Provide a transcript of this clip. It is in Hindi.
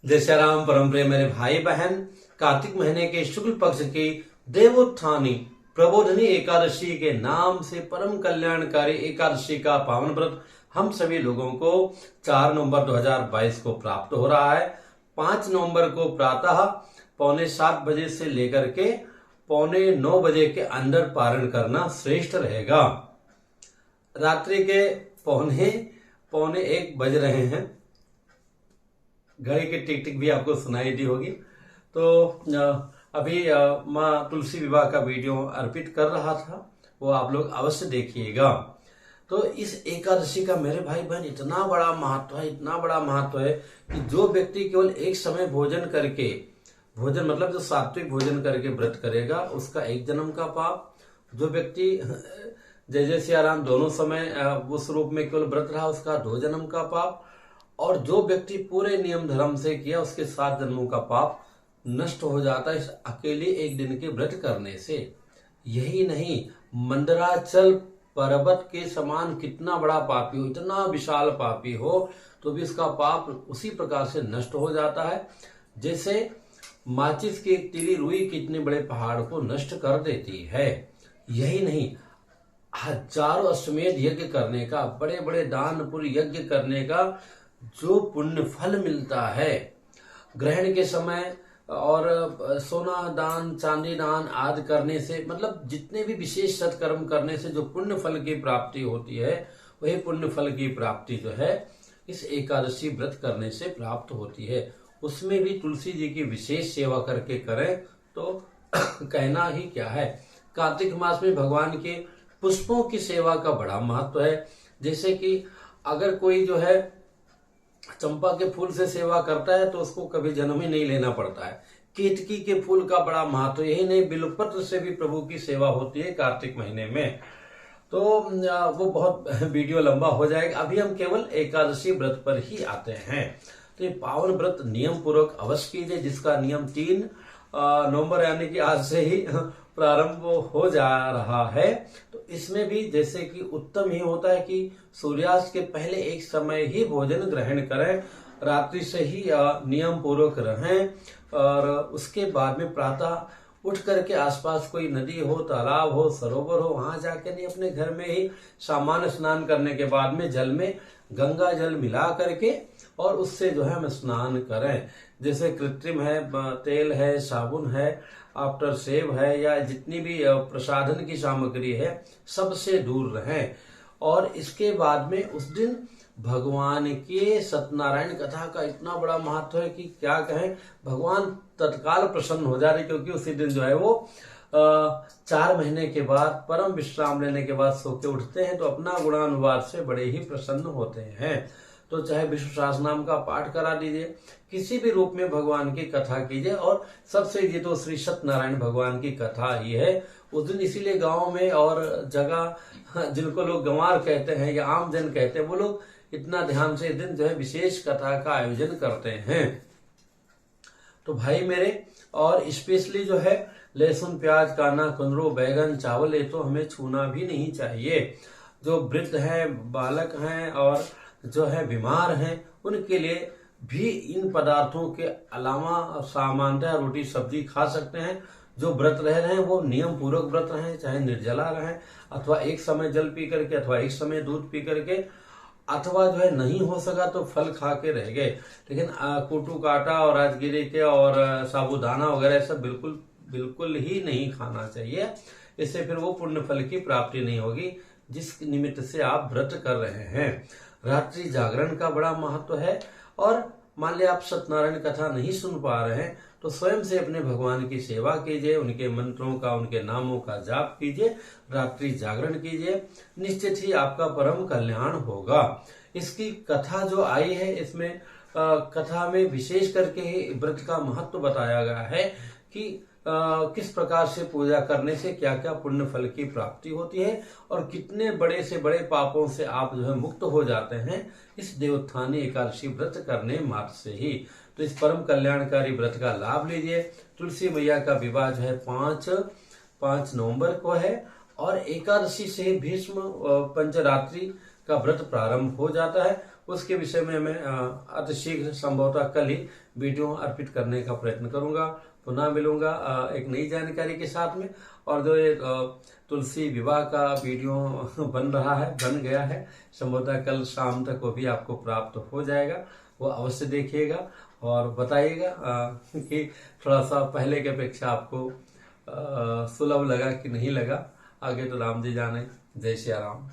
जय श्री राम। परम प्रिय मेरे भाई बहन, कार्तिक महीने के शुक्ल पक्ष की देवोत्थानी प्रबोधनी एकादशी के नाम से परम कल्याणकारी एकादशी का पावन व्रत हम सभी लोगों को 4 नवंबर 2022 को प्राप्त हो रहा है। 5 नवंबर को प्रातः 6:45 बजे से लेकर के 8:45 बजे के अंदर पारण करना श्रेष्ठ रहेगा। रात्रि के पौने 1 बज रहे हैं। घड़ी की टिक टिक भी आपको सुनाई दी होगी। तो अभी माँ तुलसी विवाह का वीडियो अर्पित कर रहा था, वो आप लोग अवश्य देखिएगा। तो इस एकादशी का मेरे भाई बहन इतना बड़ा महत्व है कि जो व्यक्ति केवल एक समय भोजन मतलब जो सात्विक भोजन करके व्रत करेगा उसका 1 जन्म का पाप। जो व्यक्ति जय जय सिया राम दोनों समय उस रूप में केवल व्रत रहा उसका 2 जन्म का पाप। और जो व्यक्ति पूरे नियम धर्म से किया उसके 7 जन्मों का पाप नष्ट हो जाता है इस अकेले 1 दिन के व्रत करने से। यही नहीं, मंदराचल पर्वत के समान कितना बड़ा पापी हो, इतना विशाल पापी हो तो भी उसका पाप उसी प्रकार से नष्ट हो जाता है जैसे माचिस की एक तीली रुई कितने बड़े पहाड़ को नष्ट कर देती है। यही नहीं, हजारों अश्वमेध यज्ञ करने का, बड़े बड़े दान पुण्य यज्ञ करने का जो पुण्य फल मिलता है, ग्रहण के समय और सोना दान चांदी दान आदि करने से, मतलब जितने भी विशेष सत्कर्म करने से जो पुण्य फल की प्राप्ति होती है वही पुण्य फल की प्राप्ति जो है इस एकादशी व्रत करने से प्राप्त होती है। उसमें भी तुलसी जी की विशेष सेवा करके करें तो कहना ही क्या है। कार्तिक मास में भगवान के पुष्पों की सेवा का बड़ा महत्व है। जैसे कि अगर कोई जो है चंपा के फूल से सेवा करता है तो उसको कभी जन्म ही नहीं लेना पड़ता है। केतकी के फूल का बड़ा महत्व, यही नहीं बिल्वपत्र से भी प्रभु की सेवा होती है कार्तिक महीने में। तो वो बहुत वीडियो लंबा हो जाएगा, अभी हम केवल एकादशी व्रत पर ही आते हैं। तो ये पावन व्रत नियम पूर्वक अवश्य कीजिए, जिसका नियम 3 नवंबर यानी कि आज से ही प्रारंभ हो जा रहा है। तो इसमें भी जैसे कि उत्तम ही होता है कि सूर्यास्त के पहले एक समय ही भोजन ग्रहण करें, रात्रि से ही नियम पूर्वक रहें और उसके बाद में प्रातः उठ करके आसपास कोई नदी हो, तालाब हो, सरोवर हो, वहां जाके नहीं, अपने घर में ही सामान्य स्नान करने के बाद में जल में गंगा जल मिला करके और उससे जो है हम स्नान करें। जैसे कृत्रिम है, तेल है, साबुन है, आफ्टर सेव है या जितनी भी प्रसाधन की सामग्री है सबसे दूर रहें। और इसके बाद में उस दिन भगवान के सत्यनारायण कथा का इतना बड़ा महत्व है कि क्या कहें, भगवान तत्काल प्रसन्न हो जा रहे, क्योंकि उसी दिन जो है वो 4 महीने के बाद परम विश्राम लेने के बाद सो के उठते हैं तो अपना गुणानुवाद से बड़े ही प्रसन्न होते हैं। तो चाहे विष्णु सहस्रनाम का पाठ करा दीजिए, किसी भी रूप में भगवान की कथा कीजिए। और सबसे ये तो श्री सत्यनारायण भगवान की कथा ही है उस दिन। इसीलिए गांव में और जगह जिनको लोग गंवार कहते हैं या आम जन कहते हैं, वो लोग इतना ध्यान से इस दिन जो है विशेष कथा का आयोजन करते हैं। तो भाई मेरे, और स्पेशली जो है लहसुन प्याज काना कुंदरू बैगन चावल ये तो हमें छूना भी नहीं चाहिए। जो वृद्ध हैं, बालक हैं और जो है बीमार हैं उनके लिए भी इन पदार्थों के अलावा सामान्यतः रोटी सब्जी खा सकते हैं। जो व्रत रह रहे हैं वो नियम पूर्वक व्रत रहें, चाहे निर्जला रहें अथवा एक समय जल पी करके अथवा एक समय दूध पी करके, अथवा जो है नहीं हो सका तो फल खा के रह गए। लेकिन कुटू काटा और राजगिरी के और साबूदाना वगैरह सब बिल्कुल ही नहीं खाना चाहिए। इससे फिर वो पुण्य फल की प्राप्ति नहीं होगी जिस निमित्त से आप व्रत कर रहे हैं। रात्रि जागरण का बड़ा महत्व है। और मान लिया आप सत्यनारायण कथा नहीं सुन पा रहे हैं तो स्वयं से अपने भगवान की सेवा कीजिए, उनके मंत्रों का, उनके नामों का जाप कीजिए, रात्रि जागरण कीजिए, निश्चित ही आपका परम कल्याण होगा। इसकी कथा जो आई है इसमें कथा में विशेष करके ही व्रत का महत्व बताया गया है कि किस प्रकार से पूजा करने से क्या क्या पुण्य फल की प्राप्ति होती है और कितने बड़े से बड़े पापों से आप जो है मुक्त हो जाते हैं इस देवोत्थानी एकादशी व्रत करने मात्र से ही। तो इस परम कल्याणकारी व्रत का लाभ लीजिए। तुलसी मैया का विवाह जो है 5 नवंबर को है और एकादशी से भीष्म पंचरात्रि का व्रत प्रारंभ हो जाता है। उसके विषय में मैं अतिशीघ्र संभवतः कल ही वीडियो अर्पित करने का प्रयत्न करूंगा। पुनः मिलूंगा एक नई जानकारी के साथ में। और जो ये तुलसी विवाह का वीडियो बन गया है, संभवतः कल शाम तक वो भी आपको प्राप्त हो जाएगा। वो अवश्य देखिएगा और बताइएगा कि थोड़ा सा पहले की अपेक्षा आपको सुलभ लगा कि नहीं लगा। आगे तो राम जी जाने। जय श्री राम।